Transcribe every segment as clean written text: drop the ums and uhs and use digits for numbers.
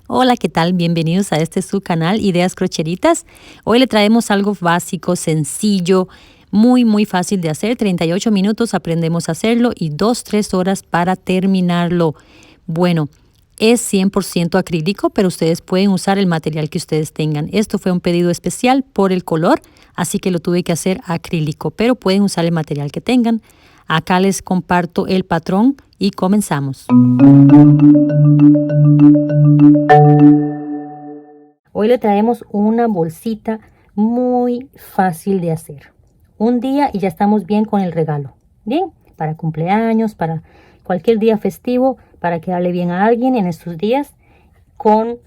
Hola, ¿qué tal? Bienvenidos a este su canal Ideas Crocheritas. Hoy le traemos algo básico, sencillo, muy fácil de hacer. 38 minutos aprendemos a hacerlo y 2-3 horas para terminarlo. Bueno, es 100% acrílico, pero ustedes pueden usar el material que ustedes tengan. Esto fue un pedido especial por el color, así que lo tuve que hacer acrílico, pero pueden usar el material que tengan. Acá les comparto el patrón y comenzamos. Hoy le traemos una bolsita muy fácil de hacer. Un día y ya estamos bien con el regalo. Bien, para cumpleaños, para cualquier día festivo, para quedarle bien a alguien en estos días, con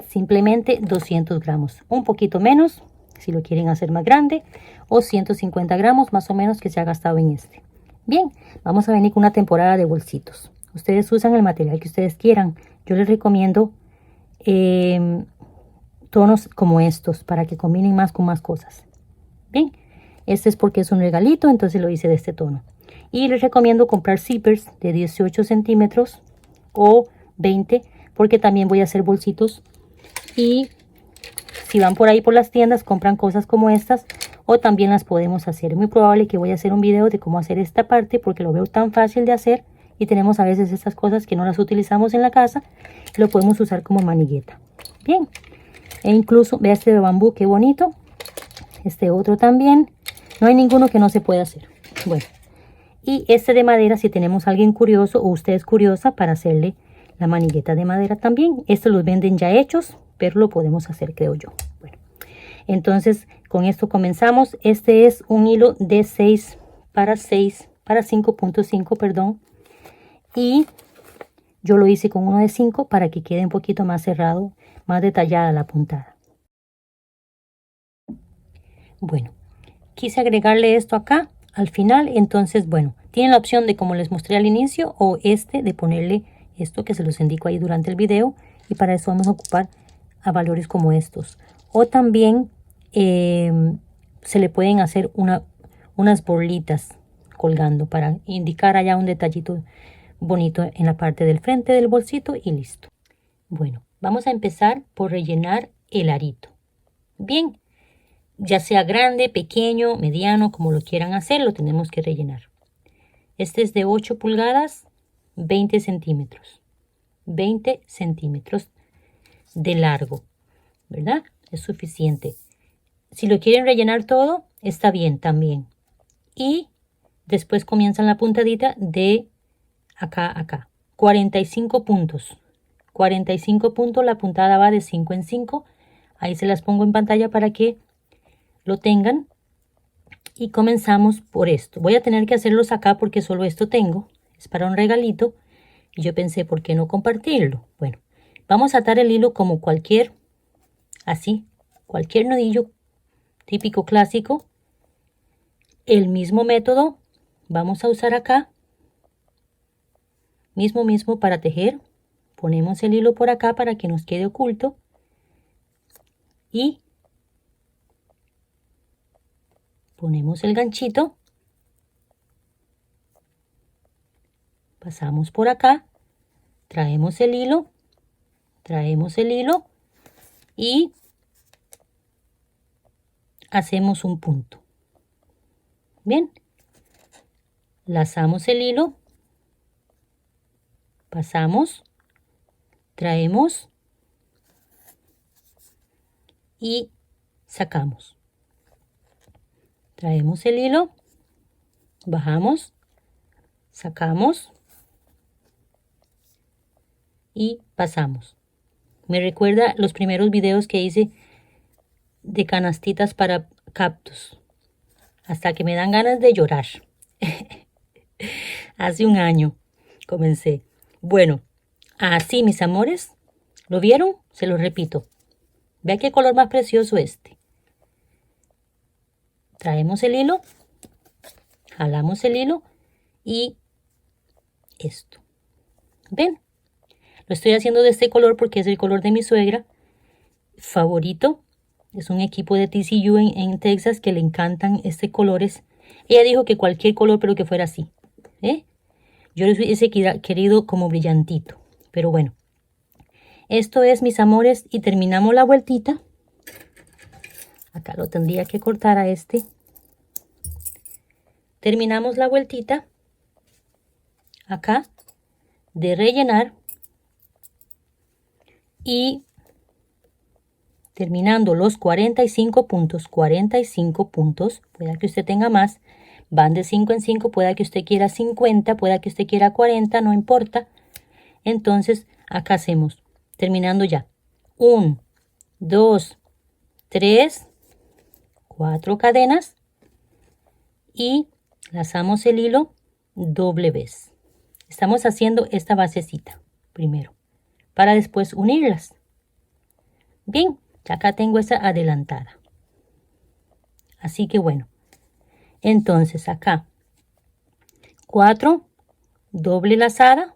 simplemente 200 gramos. Un poquito menos, si lo quieren hacer más grande, o 150 gramos más o menos que se ha gastado en este. Bien, vamos a venir con una temporada de bolsitos. Ustedes usan el material que ustedes quieran. Yo les recomiendo tonos como estos para que combinen más con más cosas. Bien, este es porque es un regalito, entonces lo hice de este tono. Y les recomiendo comprar zippers de 18 centímetros o 20, porque también voy a hacer bolsitos. Y si van por ahí por las tiendas, compran cosas como estas, o también las podemos hacer. Es muy probable que voy a hacer un video de cómo hacer esta parte, porque lo veo tan fácil de hacer. Y tenemos a veces estas cosas que no las utilizamos en la casa, lo podemos usar como manigueta. Bien, e incluso, vea este de bambú, qué bonito. Este otro también. No hay ninguno que no se pueda hacer. Bueno, y este de madera, si tenemos a alguien curioso o usted es curiosa para hacerle la manigueta de madera también. Estos los venden ya hechos, pero lo podemos hacer, creo yo. Bueno, entonces con esto comenzamos. Este es un hilo de 6 para 5.5, perdón. Y yo lo hice con uno de 5 para que quede un poquito más cerrado, más detallada la puntada. Bueno, quise agregarle esto acá al final, entonces bueno, tienen la opción de, como les mostré al inicio, o de ponerle esto que se los indico ahí durante el video, y para eso vamos a ocupar a valores como estos. O también se le pueden hacer unas bolitas colgando para indicar allá un detallito bonito en la parte del frente del bolsito y listo. Bueno, vamos a empezar por rellenar el arito. Bien, ya sea grande, pequeño, mediano, como lo quieran hacer, lo tenemos que rellenar. Este es de 8 pulgadas, 20 centímetros. 20 centímetros de largo, ¿verdad? Es suficiente. Si lo quieren rellenar todo, está bien también. Y después comienzan la puntadita de acá a acá. 45 puntos. 45 puntos, la puntada va de 5 en 5. Ahí se las pongo en pantalla para que lo tengan. Y comenzamos por esto. Voy a tener que hacerlos acá porque solo esto tengo. Es para un regalito. Y yo pensé, ¿por qué no compartirlo? Bueno, vamos a atar el hilo como cualquier, así, cualquier nudillo típico clásico. El mismo método vamos a usar acá. Mismo para tejer. Ponemos el hilo por acá para que nos quede oculto. Y ponemos el ganchito. Pasamos por acá. Traemos el hilo. Y hacemos un punto. Bien. Lazamos el hilo. Pasamos. Traemos. Y sacamos. Traemos el hilo. Bajamos. Sacamos. Y pasamos. Me recuerda los primeros videos que hice de canastitas para cactus. Hasta que me dan ganas de llorar. Hace un año comencé. Bueno, así mis amores. ¿Lo vieron? Se lo repito. Vea qué color más precioso este. Traemos el hilo. Jalamos el hilo. Y esto. ¿Ven? Lo estoy haciendo de este color porque es el color de mi suegra favorito. Es un equipo de TCU en Texas que le encantan este colores. Ella dijo que cualquier color, pero que fuera así. Yo les hubiese querido como brillantito. Pero bueno. Esto es, mis amores, y terminamos la vueltita. Acá lo tendría que cortar a este. Terminamos la vueltita acá de rellenar y terminando los 45 puntos, pueda que usted tenga más, van de 5 en 5, pueda que usted quiera 50, pueda que usted quiera 40, no importa. Entonces acá hacemos, terminando ya, 1, 2, 3, 4 cadenas y lazamos el hilo doble vez. Estamos haciendo esta basecita primero para después unirlas. Bien, acá tengo esa adelantada. Así que bueno, entonces acá 4 doble lazada.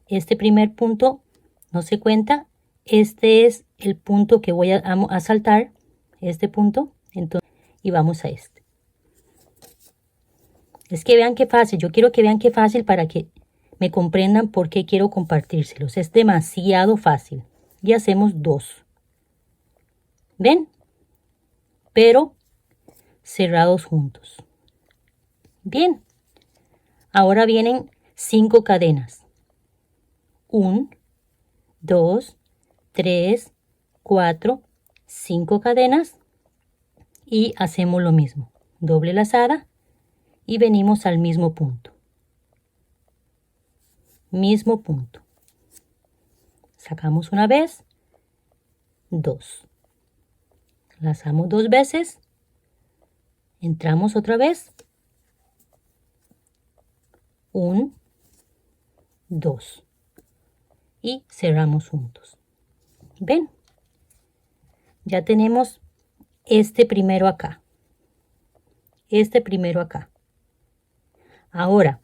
Este primer punto no se cuenta. Este es el punto que voy a saltar, este punto, entonces, y vamos a este. Es que vean qué fácil, yo quiero que vean qué fácil para que me comprendan por qué quiero compartírselos. Es demasiado fácil. Y hacemos 2. ¿Ven? Pero cerrados juntos. Bien. Ahora vienen 5 cadenas. 1, 2, 3, 4, 5 cadenas. Y hacemos lo mismo. Doble lazada. Y venimos al mismo punto. Mismo punto. Sacamos una vez, 2. Lazamos 2 veces, entramos otra vez, 1, 2 y cerramos juntos. ¿Ven? Ya tenemos este primero acá. Este primero acá. Ahora,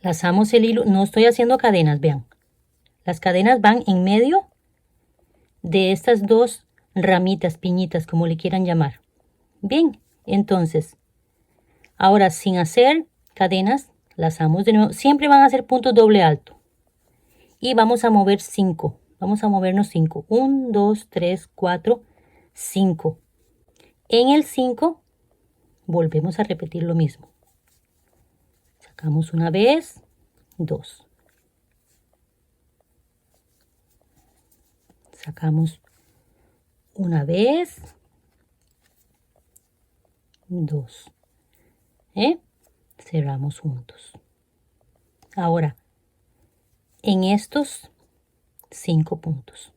lazamos el hilo, no estoy haciendo cadenas, vean. Las cadenas van en medio de estas dos ramitas, piñitas, como le quieran llamar. Bien, entonces, ahora sin hacer cadenas, lazamos de nuevo. Siempre van a ser puntos doble alto. Y vamos a mover 5. Vamos a movernos 5. 1, 2, 3, 4, 5. En el 5 volvemos a repetir lo mismo. Sacamos una vez, 2. Sacamos una vez, 2. Cerramos juntos. Ahora, en estos 5 puntos.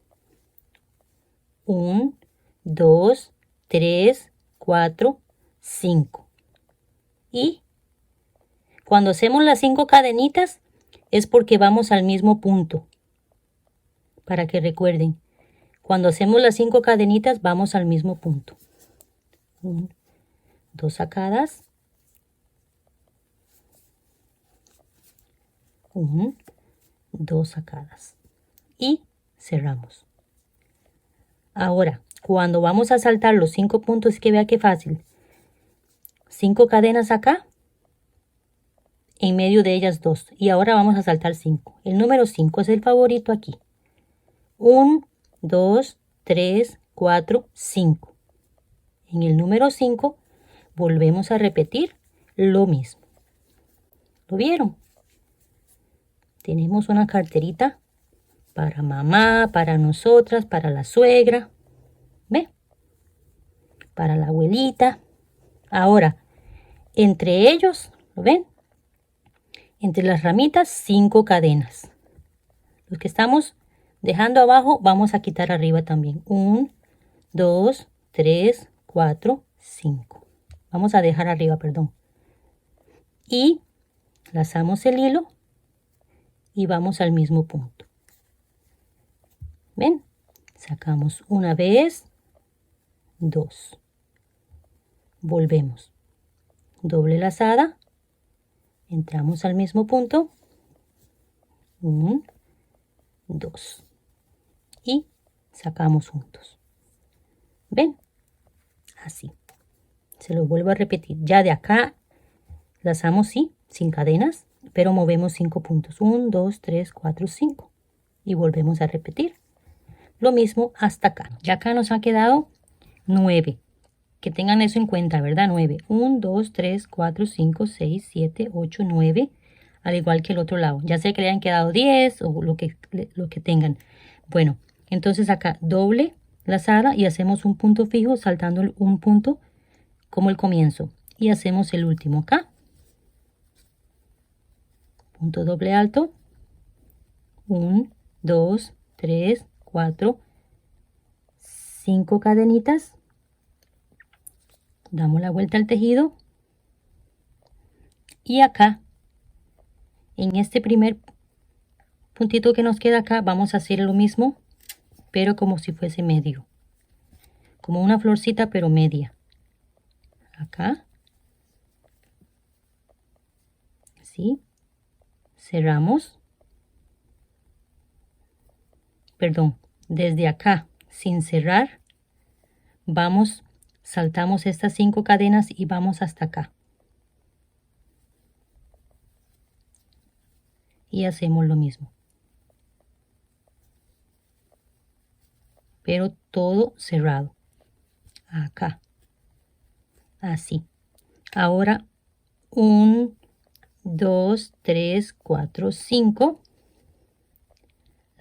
1, 2, 3, 4, 5. Y cuando hacemos las 5 cadenitas es porque vamos al mismo punto. Para que recuerden, cuando hacemos las 5 cadenitas vamos al mismo punto. 2 sacadas. 1, 2 sacadas. Y cerramos. Ahora, cuando vamos a saltar los 5 puntos, es que vea qué fácil. 5 cadenas acá. En medio de ellas 2. Y ahora vamos a saltar 5. El número 5 es el favorito aquí. 1, 2, 3, 4, 5. En el número 5 volvemos a repetir lo mismo. ¿Lo vieron? Tenemos una carterita para mamá, para nosotras, para la suegra. ¿Ve? Para la abuelita. Ahora, entre ellos, ¿lo ven? Entre las ramitas, 5 cadenas. Los que estamos dejando abajo, vamos a quitar arriba también. 1, 2, 3, 4, 5. Vamos a dejar arriba, perdón. Y lazamos el hilo y vamos al mismo punto. ¿Ven? Sacamos una vez, 2. Volvemos. Doble lazada. Entramos al mismo punto. 1, 2. Y sacamos juntos. ¿Ven? Así. Se lo vuelvo a repetir. Ya de acá lazamos, sí, sin cadenas, pero movemos 5 puntos. 1, 2, 3, 4, 5. y volvemos a repetir. Lo mismo hasta acá. Ya acá nos ha quedado 9. Que tengan eso en cuenta, ¿verdad? 9. 1, 2, 3, 4, 5, 6, 7, 8, 9. Al igual que el otro lado. Ya sea que le hayan quedado 10 o lo que tengan. Bueno, entonces acá doble lazada y hacemos un punto fijo saltando un punto como el comienzo. Y hacemos el último acá. Punto doble alto. 1, 2, 3, 4, 5 cadenitas. Damos la vuelta al tejido. Y acá, en este primer puntito que nos queda acá, vamos a hacer lo mismo, pero como si fuese medio. Como una florcita, pero media. Acá. Así. Cerramos. Perdón, desde acá, sin cerrar, vamos, saltamos estas 5 cadenas y vamos hasta acá. Y hacemos lo mismo. Pero todo cerrado. Acá. Así. Ahora 1, 2, 3, 4, 5.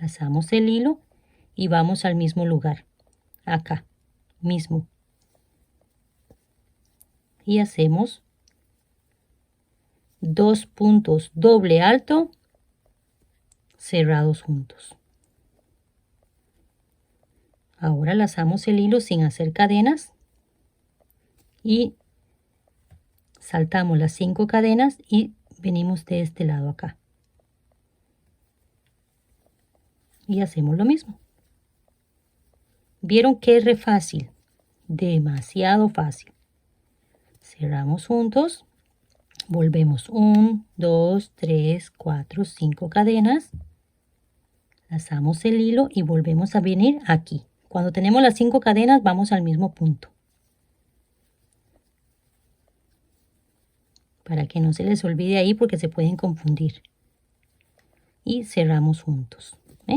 Lazamos el hilo y vamos al mismo lugar. Acá mismo. Y hacemos 2 puntos doble alto cerrados juntos. Ahora lazamos el hilo sin hacer cadenas y saltamos las 5 cadenas y venimos de este lado acá. Y hacemos lo mismo. ¿Vieron que es re fácil? Demasiado fácil. Cerramos juntos. Volvemos 1, 2, 3, 4, 5 cadenas. Lazamos el hilo y volvemos a venir aquí. Cuando tenemos las 5 cadenas vamos al mismo punto. Para que no se les olvide ahí porque se pueden confundir. Y cerramos juntos. ¿Ven?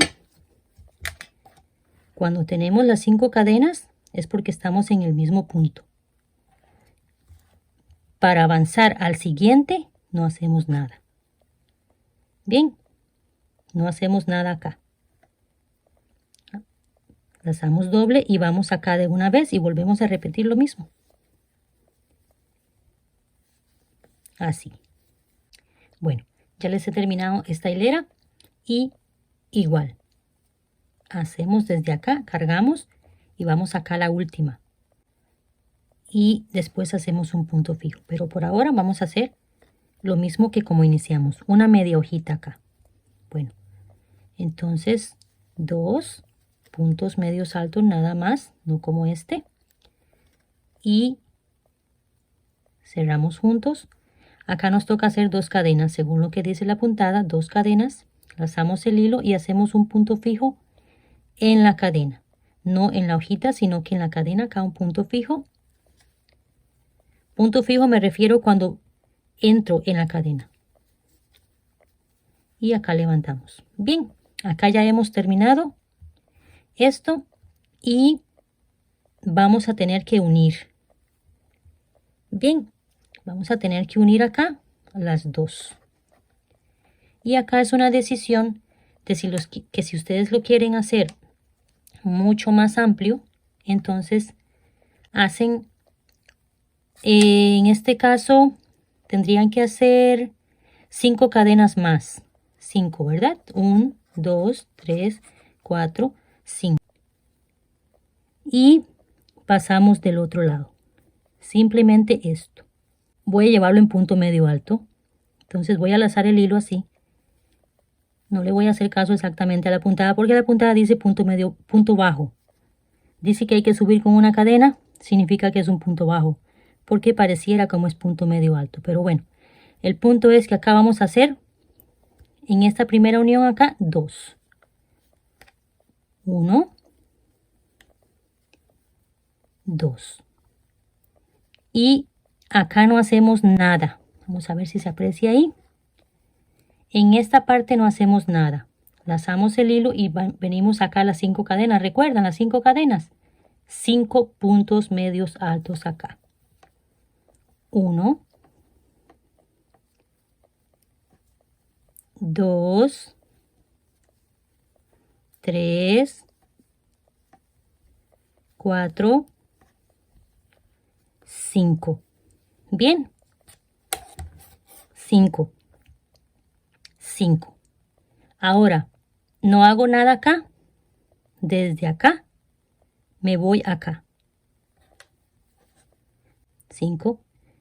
Cuando tenemos las 5 cadenas es porque estamos en el mismo punto. Para avanzar al siguiente no hacemos nada. Bien, no hacemos nada acá. Lazamos doble y vamos acá de una vez y volvemos a repetir lo mismo. Así. Bueno, ya les he terminado esta hilera y igual. Hacemos desde acá, cargamos y vamos acá a la última. Y después hacemos un punto fijo. Pero por ahora vamos a hacer lo mismo que como iniciamos. Una media hojita acá. Bueno, entonces 2 puntos medios altos nada más, no como este. Y cerramos juntos. Acá nos toca hacer 2 cadenas, según lo que dice la puntada, 2 cadenas. Lazamos el hilo y hacemos un punto fijo en la cadena. No en la hojita, sino que en la cadena, acá un punto fijo. Punto fijo me refiero cuando entro en la cadena. Y acá levantamos. Bien, acá ya hemos terminado esto y vamos a tener que unir. Bien, vamos a tener que unir acá las dos. Y acá es una decisión de que si ustedes lo quieren hacer mucho más amplio, entonces hacen, en este caso tendrían que hacer 5 cadenas más. 5, ¿verdad? 1, 2, 3, 4, 5. Y pasamos del otro lado. Simplemente esto. Voy a llevarlo en punto medio alto. Entonces voy a lazar el hilo así. No le voy a hacer caso exactamente a la puntada porque la puntada dice punto medio, punto bajo. Dice que hay que subir con una cadena, significa que es un punto bajo, porque pareciera como es punto medio alto. Pero bueno, el punto es que acá vamos a hacer, en esta primera unión acá, 2. 1, 2. Y acá no hacemos nada. Vamos a ver si se aprecia ahí. En esta parte no hacemos nada. Lazamos el hilo y venimos acá a las 5 cadenas. ¿Recuerdan las 5 cadenas? 5 puntos medios altos acá. 1, 2, 3, 4, 5. Bien. 5. 5. Ahora, no hago nada acá. Desde acá me voy acá. 5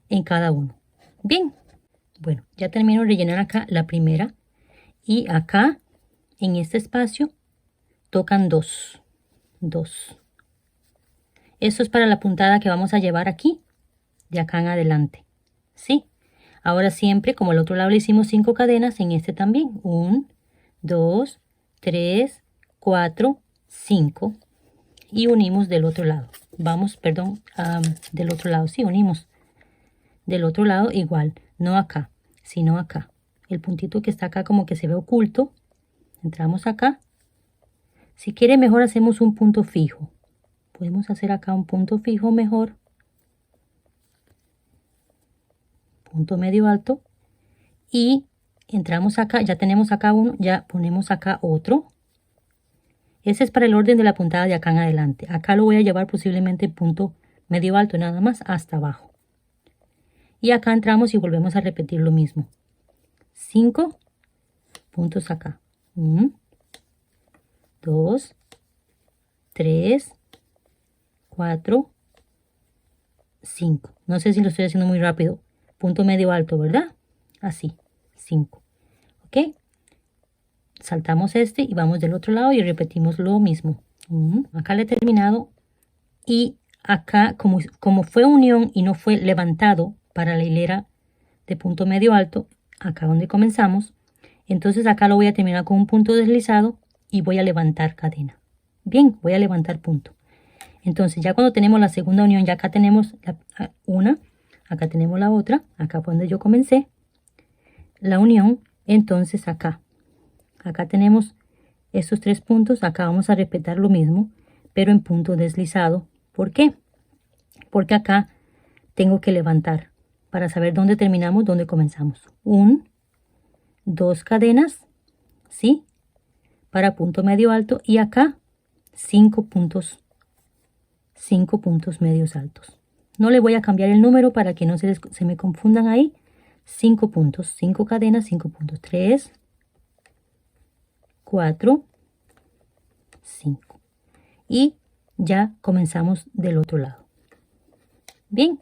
en cada uno. Bien. Bueno, ya termino de rellenar acá la primera. Y acá, en este espacio, tocan 2. 2. Esto es para la puntada que vamos a llevar aquí, de acá en adelante. ¿Sí? Ahora siempre, como el otro lado le hicimos 5 cadenas, en este también. 1, 2, 3, 4, 5. Y unimos del otro lado. Vamos, perdón, del otro lado. Sí, unimos. Del otro lado igual. No acá, sino acá. El puntito que está acá como que se ve oculto. Entramos acá. Si quiere mejor hacemos un punto fijo. Podemos hacer acá un punto fijo mejor. Punto medio alto. Y entramos acá. Ya tenemos acá uno. Ya ponemos acá otro. Ese es para el orden de la puntada de acá en adelante. Acá lo voy a llevar posiblemente punto medio alto nada más hasta abajo. Y acá entramos y volvemos a repetir lo mismo. 5 puntos acá. 1, 2, 3, 4, 5. No sé si lo estoy haciendo muy rápido. Punto medio alto, ¿verdad? Así. 5. ¿Ok? Saltamos este y vamos del otro lado y repetimos lo mismo. Acá le he terminado. Y acá, como fue unión y no fue levantado para la hilera de punto medio alto, acá donde comenzamos, entonces acá lo voy a terminar con un punto deslizado y voy a levantar cadena. Bien, voy a levantar punto. Entonces ya cuando tenemos la segunda unión, ya acá tenemos una, acá tenemos la otra, acá fue donde yo comencé la unión, entonces acá tenemos estos 3 puntos, acá vamos a repetir lo mismo, pero en punto deslizado. ¿Por qué? Porque acá tengo que levantar para saber dónde terminamos, dónde comenzamos. 1, 2 cadenas, ¿sí? Para punto medio alto y acá 5 puntos medios altos. No le voy a cambiar el número para que no se me confundan ahí. 5 puntos, 5 cadenas, 5 puntos. 3, 4, 5. Y ya comenzamos del otro lado. Bien.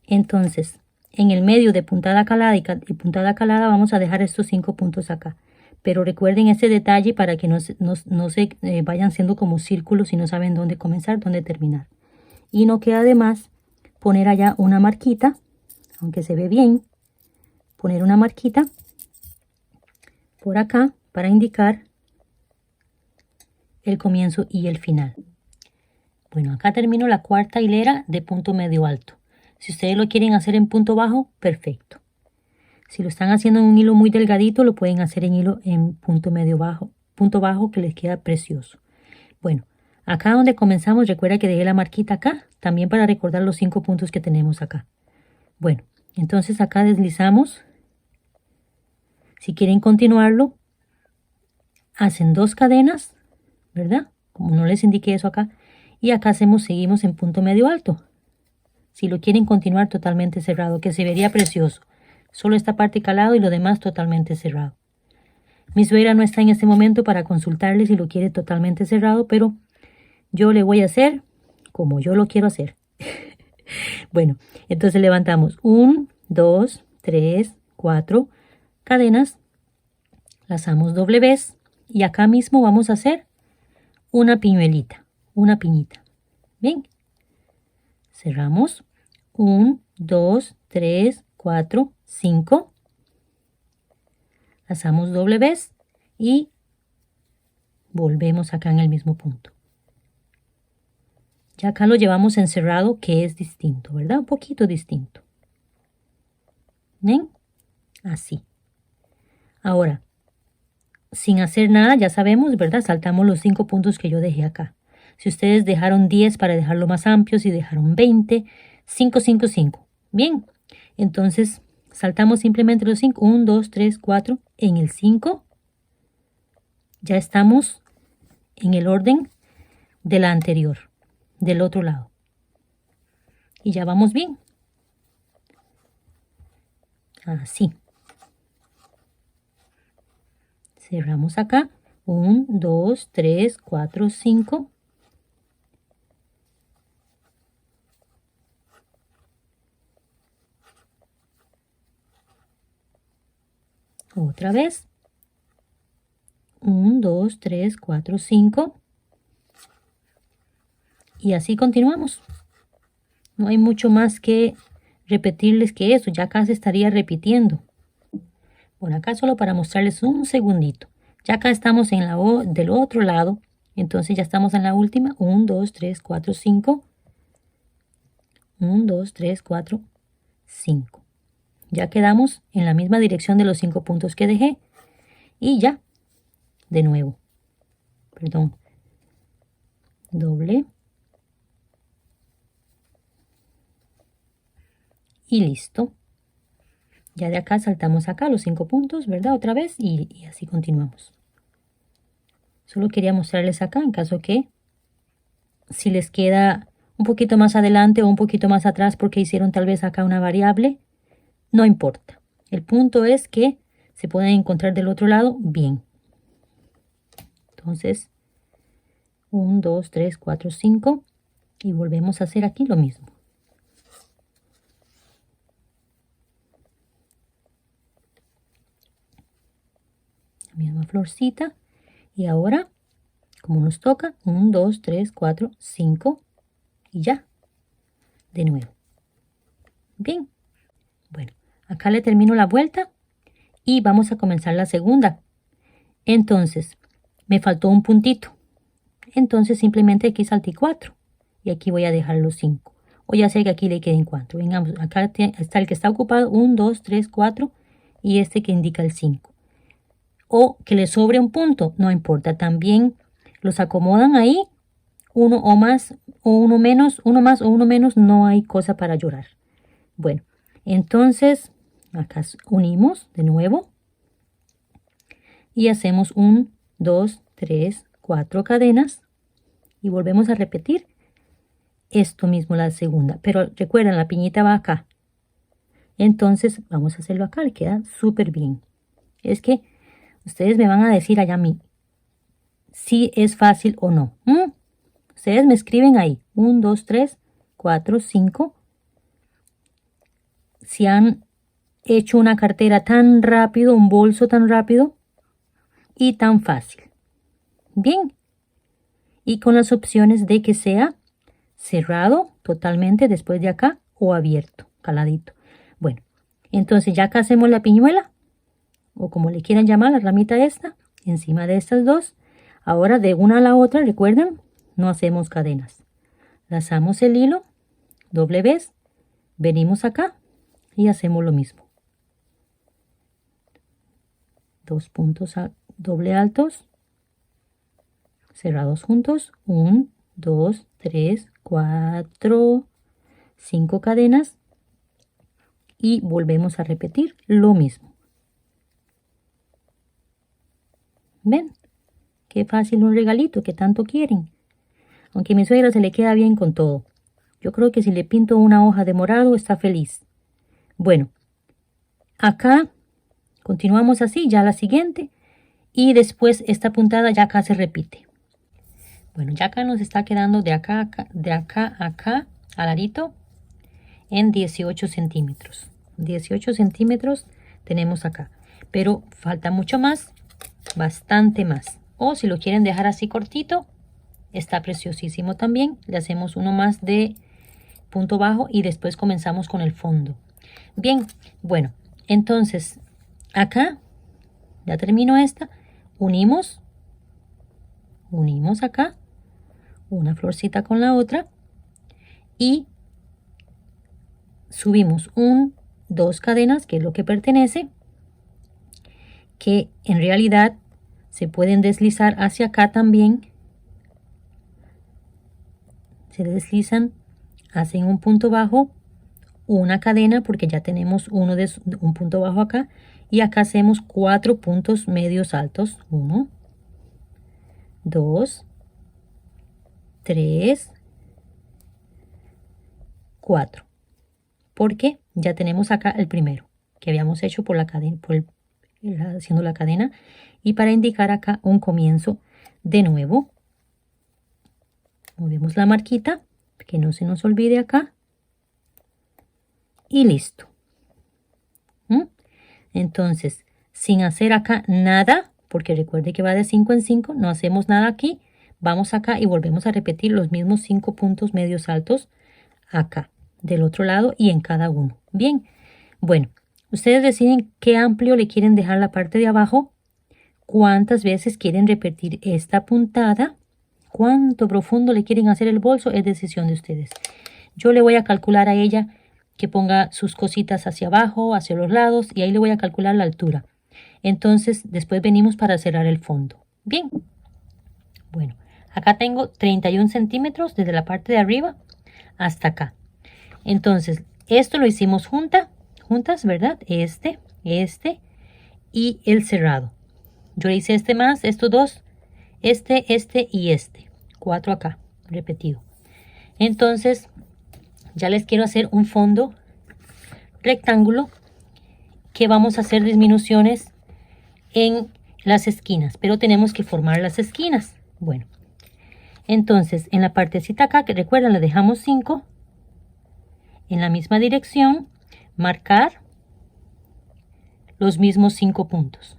Entonces, en el medio de puntada calada y puntada calada vamos a dejar estos 5 puntos acá. Pero recuerden ese detalle para que no se vayan siendo como círculos y no saben dónde comenzar, dónde terminar. Y no queda de más poner allá una marquita, aunque se ve bien, poner una marquita por acá para indicar el comienzo y el final. Bueno, acá termino la cuarta hilera de punto medio alto. Si ustedes lo quieren hacer en punto bajo, perfecto. Si lo están haciendo en un hilo muy delgadito, lo pueden hacer en punto bajo que les queda precioso. Bueno, acá donde comenzamos, recuerda que dejé la marquita acá, también para recordar los 5 puntos que tenemos acá. Bueno, entonces acá deslizamos. Si quieren continuarlo, hacen 2 cadenas, ¿verdad? Como no les indiqué eso acá. Y acá seguimos en punto medio alto. Si lo quieren continuar totalmente cerrado, que se vería precioso. Solo esta parte calado y lo demás totalmente cerrado. Mi suegra no está en este momento para consultarle si lo quiere totalmente cerrado, pero yo le voy a hacer como yo lo quiero hacer. Bueno, entonces levantamos 1, 2, 3, 4 cadenas, lazamos doble vez y acá mismo vamos a hacer una piñuelita, una piñita. Bien, cerramos 1, 2, 3, 4, 5, lazamos doble vez y volvemos acá en el mismo punto. Ya acá lo llevamos encerrado, que es distinto, ¿verdad? Un poquito distinto. ¿Ven? Así. Ahora, sin hacer nada, ya sabemos, ¿verdad? Saltamos los 5 puntos que yo dejé acá. Si ustedes dejaron 10 para dejarlo más amplio, si dejaron 20, 5, 5, 5. Bien, entonces saltamos simplemente los 5. 1, 2, 3, 4. En el 5 ya estamos en el orden de la anterior, del otro lado. Y ya vamos bien. Así. Cerramos acá. 1, 2, 3, 4, 5. Otra vez. 1, 2, 3, 4, 5. Y así continuamos. No hay mucho más que repetirles que eso. Ya acá se estaría repitiendo. Bueno, acá solo para mostrarles un segundito. Ya acá estamos en la O del otro lado. Entonces ya estamos en la última. 1, 2, 3, 4, 5. 1, 2, 3, 4, 5. Ya quedamos en la misma dirección de los 5 puntos que dejé. Y ya, de nuevo. Perdón. Doble. Y listo. Ya de acá saltamos acá los 5 puntos, ¿verdad? Otra vez y así continuamos. Solo quería mostrarles acá en caso que si les queda un poquito más adelante o un poquito más atrás porque hicieron tal vez acá una variable, no importa. El punto es que se pueden encontrar del otro lado bien. Entonces, 1, 2, 3, 4, 5 y volvemos a hacer aquí lo mismo. La misma florcita y ahora, como nos toca, 1, 2, 3, 4, 5 y ya, de nuevo. Bien, bueno, acá le termino la vuelta y vamos a comenzar la segunda. Entonces, me faltó un puntito. Entonces simplemente aquí salté 4 y aquí voy a dejar los 5. O ya sé que aquí le queden 4. Vengamos, acá está el que está ocupado, 1, 2, 3, 4 y este que indica el 5. O que le sobre un punto, no importa, también los acomodan ahí, uno o más o uno menos, uno más o uno menos, no hay cosa para llorar. Bueno, entonces acá unimos de nuevo y hacemos 1, 2, 3, 4 cadenas y volvemos a repetir esto mismo la segunda, pero recuerden la piñita va acá, entonces vamos a hacerlo acá, le queda súper bien. Es que ustedes me van a decir allá a mí si es fácil o no. Ustedes me escriben ahí 1, 2, 3, 4, 5 si han hecho una cartera tan rápido, un bolso tan rápido y tan fácil. Bien, y con las opciones de que sea cerrado totalmente después de acá o abierto, caladito. Bueno, entonces ya acá hacemos la piñuela o como le quieran llamar, la ramita esta, encima de estas dos. Ahora de una a la otra, recuerden, no hacemos cadenas. Lazamos el hilo, doble vez, venimos acá y hacemos lo mismo. 2 puntos doble altos, cerrados juntos, 1, 2, 3, 4, 5 cadenas y volvemos a repetir lo mismo. ¿Ven? Qué fácil un regalito que tanto quieren. Aunque a mi suegra se le queda bien con todo. Yo creo que si le pinto una hoja de morado está feliz. Bueno, acá continuamos así, ya la siguiente. Y después esta puntada ya acá se repite. Bueno, ya acá nos está quedando de acá a acá, al ladito, en 18 centímetros. 18 centímetros tenemos acá. Pero falta mucho más, bastante más. O si lo quieren dejar así cortito, está preciosísimo también. Le hacemos uno más de punto bajo y después comenzamos con el fondo. Bien, bueno, entonces acá ya termino esta. Unimos acá una florcita con la otra y subimos 2 cadenas, que es lo que pertenece, que en realidad se pueden deslizar hacia acá también. Se deslizan, hacen un punto bajo, una cadena porque ya tenemos un punto bajo acá, y acá hacemos 4 puntos medios altos. 1, 2, 3, 4. Porque ya tenemos acá el primero que habíamos hecho por la cadena, haciendo la cadena, y para indicar acá un comienzo de nuevo movemos la marquita que no se nos olvide acá y listo. Entonces, sin hacer acá nada, porque recuerde que va de 5 en 5, no hacemos nada aquí, vamos acá y volvemos a repetir los mismos 5 puntos medios altos acá del otro lado y en cada uno. Bien, bueno, ustedes deciden qué amplio le quieren dejar la parte de abajo, cuántas veces quieren repetir esta puntada, cuánto profundo le quieren hacer el bolso, es decisión de ustedes. Yo le voy a calcular a ella que ponga sus cositas hacia abajo, hacia los lados, y ahí le voy a calcular la altura. Entonces, después venimos para cerrar el fondo. Bien, bueno, acá tengo 31 centímetros desde la parte de arriba hasta acá. Entonces, esto lo hicimos juntas, ¿verdad? Este y el cerrado. Yo le hice este más, estos dos, este y este. 4 acá, repetido. Entonces, ya les quiero hacer un fondo rectángulo que vamos a hacer disminuciones en las esquinas, pero tenemos que formar las esquinas. Bueno, entonces en la partecita acá, que recuerdan, le dejamos 5 en la misma dirección, marcar los mismos 5 puntos.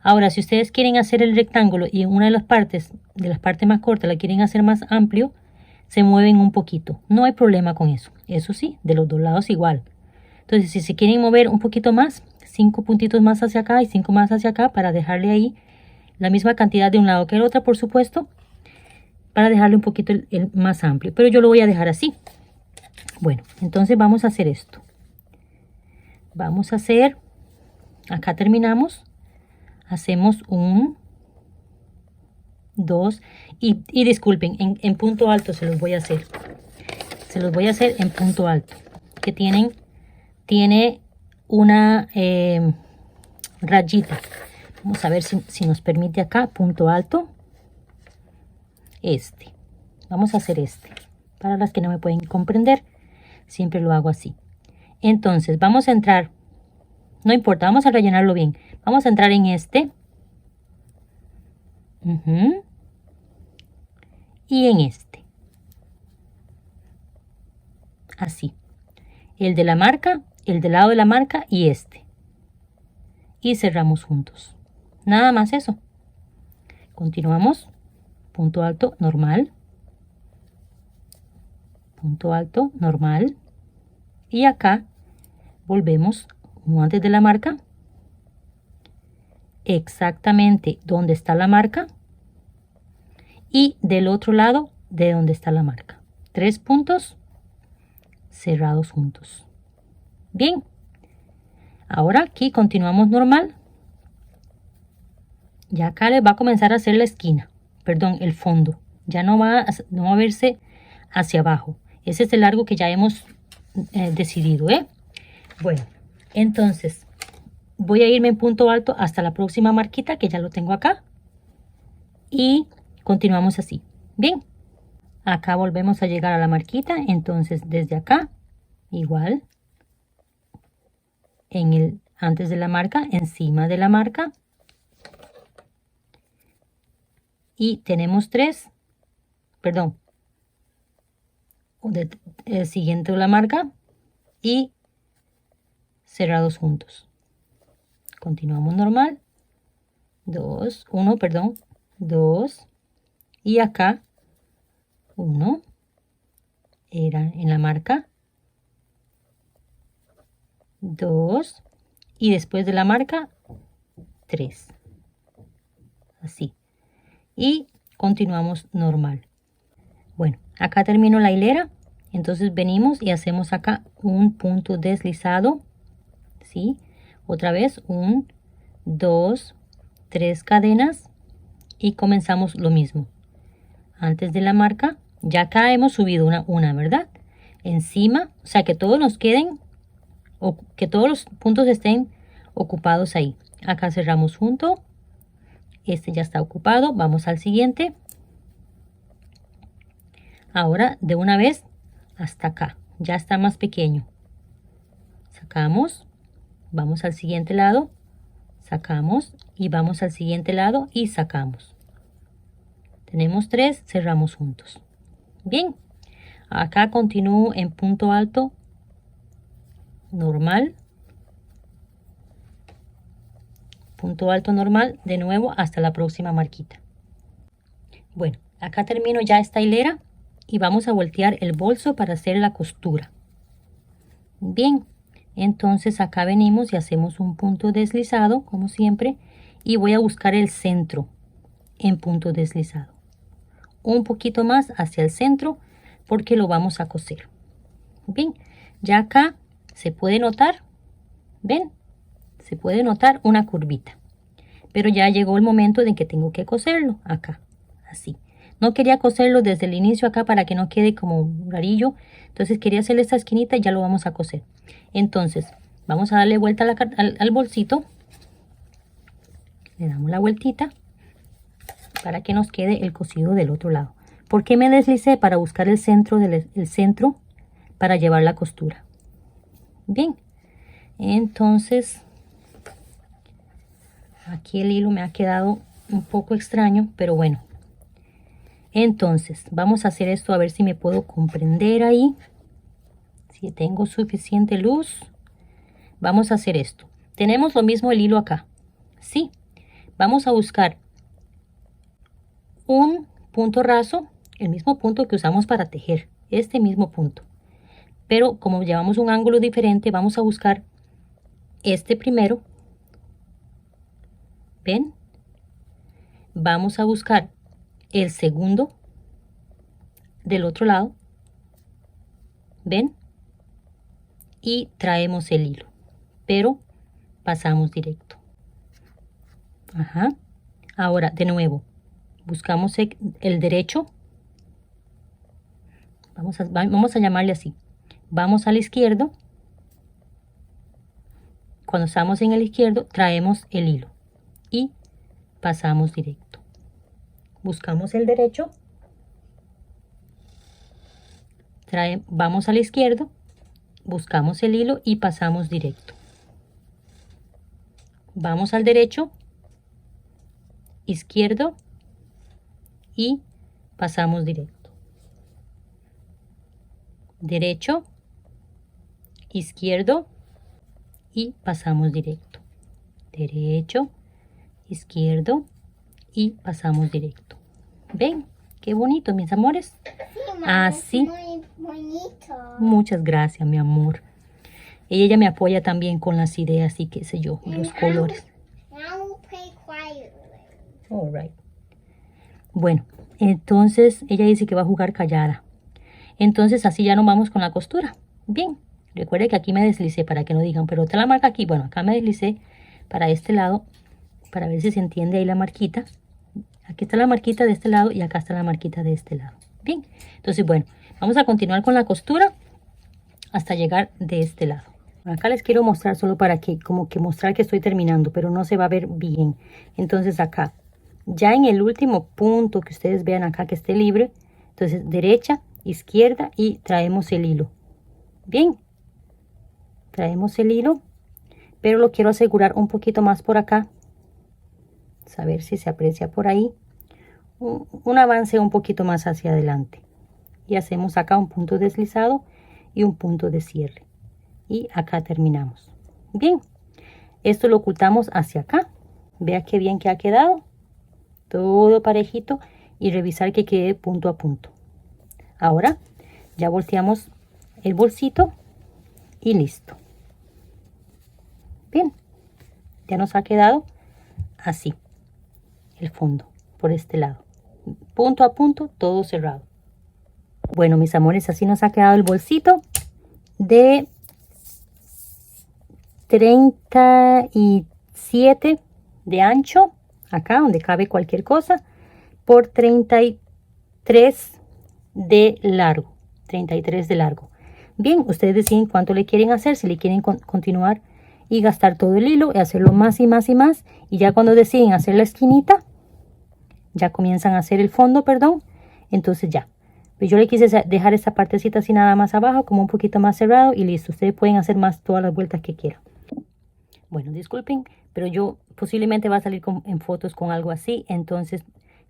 Ahora, si ustedes quieren hacer el rectángulo y en una de las partes más cortas la quieren hacer más amplio, se mueven un poquito. No hay problema con eso. Eso sí, de los dos lados igual. Entonces, si se quieren mover un poquito más, 5 puntitos más hacia acá y 5 más hacia acá para dejarle ahí la misma cantidad de un lado que el otro, por supuesto, para dejarle un poquito el más amplio. Pero yo lo voy a dejar así. Bueno, entonces vamos a hacer esto. Vamos a hacer, acá terminamos, hacemos 1, 2, y disculpen, en punto alto se los voy a hacer. Se los voy a hacer en punto alto, que tiene una rayita. Vamos a ver si nos permite acá, punto alto. Vamos a hacer para las que no me pueden comprender, siempre lo hago así. Entonces vamos a entrar, no importa, vamos a rellenarlo bien. Vamos a entrar en y en así, el de la marca, el del lado de la marca y y cerramos juntos. Nada más eso. Continuamos, punto alto, normal, punto alto, normal, y acá volvemos uno antes de la marca, exactamente donde está la marca, y del otro lado de donde está la marca. 3 puntos cerrados juntos. Bien, ahora aquí continuamos normal. Ya acá le va a comenzar a hacer la esquina, perdón, el fondo. Ya no va a verse hacia abajo. Ese es el largo que ya hemos decidido, Bueno, entonces voy a irme en punto alto hasta la próxima marquita, que ya lo tengo acá, y continuamos así. Bien, acá volvemos a llegar a la marquita. Entonces desde acá igual, antes de la marca, encima de la marca, y tenemos 3, perdón, siguiente de la marca y cerrados juntos. Continuamos normal, 1, perdón, 2, y acá 1 era en la marca, 2, y después de la marca 3, así, y continuamos normal. Bueno, acá termino la hilera. Entonces venimos y hacemos acá un punto deslizado, ¿sí? Otra vez 1, 2, 3 cadenas, y comenzamos lo mismo. Antes de la marca, ya acá hemos subido una, ¿verdad? Encima, o sea, que todos nos queden, o que todos los puntos estén ocupados ahí. Acá cerramos junto. Este ya está ocupado. Vamos al siguiente. Ahora, de una vez, hasta acá. Ya está más pequeño. Sacamos. Vamos al siguiente lado. Sacamos. Y vamos al siguiente lado y sacamos. Tenemos 3, cerramos juntos. Bien, acá continúo en punto alto normal. Punto alto normal, de nuevo hasta la próxima marquita. Bueno, acá termino ya esta hilera y vamos a voltear el bolso para hacer la costura. Bien, entonces acá venimos y hacemos un punto deslizado, como siempre, y voy a buscar el centro en punto deslizado. Un poquito más hacia el centro porque lo vamos a coser. Bien, ya acá se puede notar, ven, se puede notar una curvita, pero ya llegó el momento de que tengo que coserlo acá, así. No quería coserlo desde el inicio acá para que no quede como rarillo, entonces quería hacerle esta esquinita y ya lo vamos a coser. Entonces vamos a darle vuelta al bolsito, le damos la vueltita para que nos quede el cosido del otro lado. ¿Por qué me deslicé? Para buscar el centro para llevar la costura. Bien, entonces aquí el hilo me ha quedado un poco extraño, pero bueno. Entonces vamos a hacer esto a ver si me puedo comprender ahí. Si tengo suficiente luz. Vamos a hacer esto. Tenemos lo mismo el hilo acá. Sí, vamos a buscar un punto raso, el mismo punto que usamos para tejer, este mismo punto. Pero como llevamos un ángulo diferente, vamos a buscar este primero. ¿Ven? Vamos a buscar el segundo del otro lado. ¿Ven? Y traemos el hilo, pero pasamos directo. Ajá. Ahora, de nuevo, buscamos el derecho. Vamos a llamarle así. Vamos al izquierdo. Cuando estamos en el izquierdo, traemos el hilo y pasamos directo. Buscamos el derecho. Vamos al izquierdo. Buscamos el hilo y pasamos directo. Vamos al derecho, izquierdo y pasamos directo. Derecho, izquierdo y pasamos directo. Derecho, izquierdo y pasamos directo. ¿Ven? Qué bonito, mis amores. Sí, mamá, Así. muy bonito. Muchas gracias, mi amor. Ella me apoya también con las ideas y qué sé yo, los colores. Now play quietly. All right. Bueno, entonces ella dice que va a jugar callada. Entonces así ya no vamos con la costura. Bien, recuerde que aquí me deslicé para que no digan, pero está la marca aquí. Bueno, acá me deslicé para este lado, para ver si se entiende ahí la marquita. Aquí está la marquita de este lado y acá está la marquita de este lado. Bien, entonces bueno, vamos a continuar con la costura hasta llegar de este lado. Acá les quiero mostrar solo para que, como que mostrar que estoy terminando, pero no se va a ver bien. Entonces acá, ya en el último punto que ustedes vean acá que esté libre, entonces derecha, izquierda y traemos el hilo. Bien, traemos el hilo, pero lo quiero asegurar un poquito más por acá. A ver si se aprecia por ahí. Un avance un poquito más hacia adelante. Y hacemos acá un punto deslizado y un punto de cierre. Y acá terminamos. Bien, esto lo ocultamos hacia acá. Vea qué bien que ha quedado. Todo parejito y revisar que quede punto a punto. Ahora ya volteamos el bolsito y listo. Bien, ya nos ha quedado así el fondo por este lado. Punto a punto, todo cerrado. Bueno, mis amores, así nos ha quedado el bolsito de 37 de ancho acá donde cabe cualquier cosa, por 33 de largo. 33 de largo. Bien, ustedes deciden cuánto le quieren hacer, si le quieren continuar y gastar todo el hilo y hacerlo más y más y más. Y ya cuando deciden hacer la esquinita, ya comienzan a hacer el fondo, perdón. Entonces ya. Pues yo le quise dejar esta partecita así nada más abajo, como un poquito más cerrado y listo. Ustedes pueden hacer más todas las vueltas que quieran. Bueno, disculpen, pero yo posiblemente va a salir en fotos con algo así. Entonces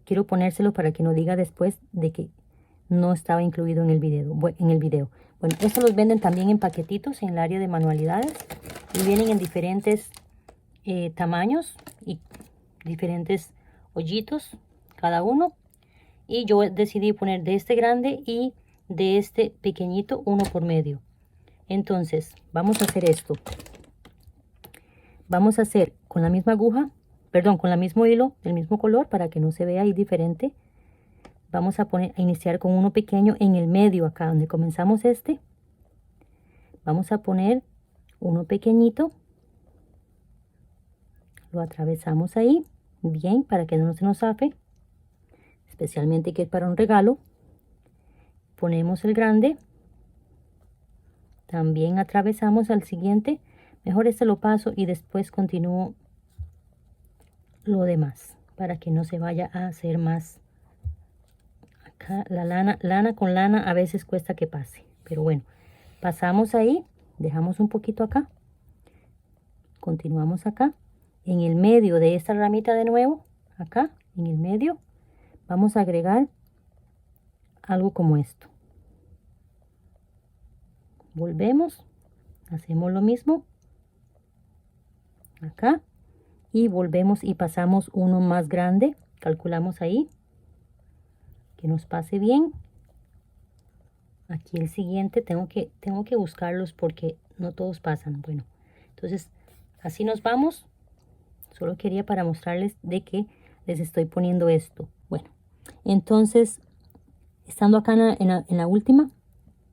quiero ponérselo para que no diga después de que no estaba incluido en el video. Bueno, estos los venden también en paquetitos en el área de manualidades. Y vienen en diferentes tamaños y diferentes hoyitos cada uno. Y yo decidí poner de este grande y de este pequeñito uno por medio. Entonces vamos a hacer esto. Vamos a hacer con la misma aguja, perdón, con el mismo hilo del mismo color para que no se vea ahí diferente. Vamos a iniciar con uno pequeño en el medio acá donde comenzamos este. Vamos a poner uno pequeñito. Lo atravesamos ahí bien para que no se nos zafe. Especialmente que es para un regalo. Ponemos el grande. También atravesamos al siguiente. Mejor este lo paso y después continúo lo demás. Para que no se vaya a hacer más. Acá la lana con lana a veces cuesta que pase. Pero bueno, pasamos ahí. Dejamos un poquito acá. Continuamos acá. En el medio de esta ramita de nuevo. Acá, en el medio. Vamos a agregar algo como esto. Volvemos, hacemos lo mismo acá y volvemos y pasamos uno más grande. Calculamos ahí que nos pase bien. Aquí el siguiente tengo que buscarlos porque no todos pasan. Bueno, entonces así nos vamos. Solo quería para mostrarles de que les estoy poniendo esto. Bueno, entonces, estando acá en la última,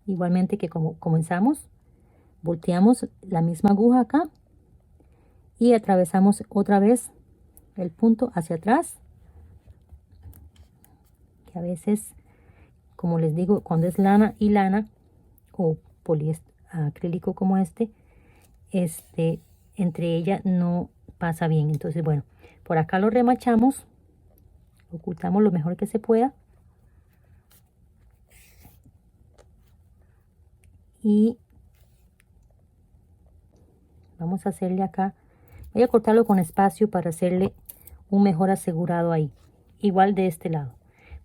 igualmente que como comenzamos, volteamos la misma aguja acá y atravesamos otra vez el punto hacia atrás. Que a veces, como les digo, cuando es lana y lana o acrílico como este, entre ella no pasa bien. Entonces, bueno, por acá lo remachamos. Ocultamos lo mejor que se pueda. Y vamos a hacerle acá. Voy a cortarlo con espacio para hacerle un mejor asegurado ahí. Igual de este lado.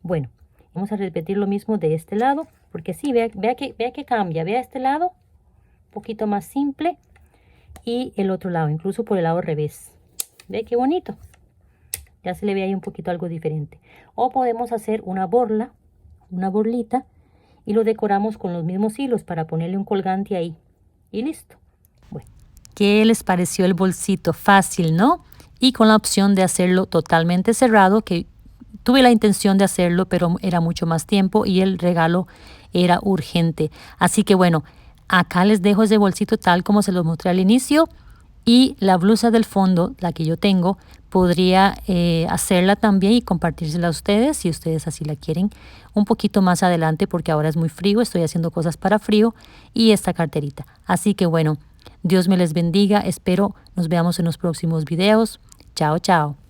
Bueno, vamos a repetir lo mismo de este lado. Porque sí, vea que cambia. Vea este lado. Un poquito más simple. Y el otro lado, incluso por el lado revés. Ve qué bonito. Ya se le ve ahí un poquito algo diferente. O podemos hacer una borlita y lo decoramos con los mismos hilos para ponerle un colgante ahí. Y listo. Bueno. ¿Qué les pareció el bolsito? Fácil, ¿no? Y con la opción de hacerlo totalmente cerrado, que tuve la intención de hacerlo, pero era mucho más tiempo y el regalo era urgente. Así que bueno, acá les dejo ese bolsito tal como se los mostré al inicio. Y la blusa del fondo, la que yo tengo, podría hacerla también y compartírsela a ustedes si ustedes así la quieren un poquito más adelante porque ahora es muy frío, estoy haciendo cosas para frío y esta carterita. Así que bueno, Dios me les bendiga, espero nos veamos en los próximos videos. Chao, chao.